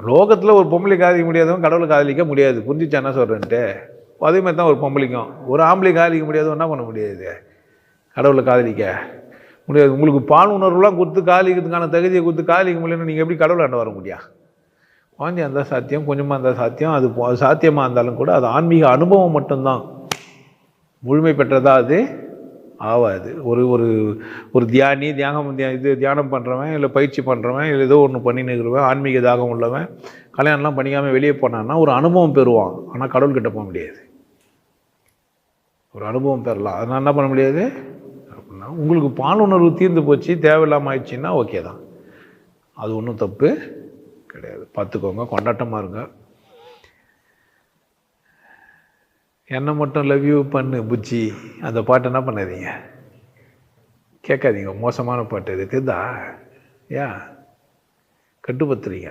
லோகத்தில் ஒரு பொம்பளை காதலிக்க முடியாதவன் கடவுளை காதலிக்க முடியாது. புரிஞ்சிச்சா என்ன சொல்கிறேன்ட்டு? அதே மாதிரி தான் ஒரு பொம்பளைக்கும். ஒரு ஆம்பளை காதலிக்க முடியாதவன் என்ன பண்ண முடியாது? கடவுளை காதலிக்க முடியாது. உங்களுக்கு பால் உணர்வுலாம் கொடுத்து காதலிக்கிறதுக்கான தகுதியை கொடுத்து காதலிக்க முடியலன்னு நீங்கள் எப்படி கடவுளை ஆண்ட வர முடியும்? குழந்தையாக இருந்தால் சாத்தியம், கொஞ்சமாக இருந்தால் சாத்தியம். அது சாத்தியமாக இருந்தாலும் கூட அது ஆன்மீக அனுபவம் மட்டும்தான். முழுமை பெற்றதா அது ஆகாது. ஒரு ஒரு ஒரு தியானம் பண்ணுறவன், இல்லை பயிற்சி பண்ணுறவன், இல்லை ஏதோ ஒன்று பண்ணின்னு இருக்கிறவன், ஆன்மீக தாகம் உள்ளவன் கல்யாணம்லாம் பண்ணிக்காமல் வெளியே போனான்னா ஒரு அனுபவம் பெறுவான். ஆனால் கடவுள்கிட்ட போக முடியாது. ஒரு அனுபவம் பெறலாம். அதனால் என்ன பண்ண முடியாது அப்படின்னா, உங்களுக்கு பாலுணர்வு தீர்ந்து போச்சு, தேவையில்லாமல் ஆயிடுச்சுன்னா ஓகே தான். அது ஒன்றும் தப்பு கிடையாது. பார்த்துக்கோங்க, கொண்டாட்டமாக இருங்க. என்னை மட்டும் லவ் யூ பண்ணு புச்சி அந்த பாட்டு என்ன பண்ணாதீங்க, கேட்காதீங்க. மோசமான பாட்டு இது. தெரிதா? ஏன் கட்டுப்பத்துறீங்க?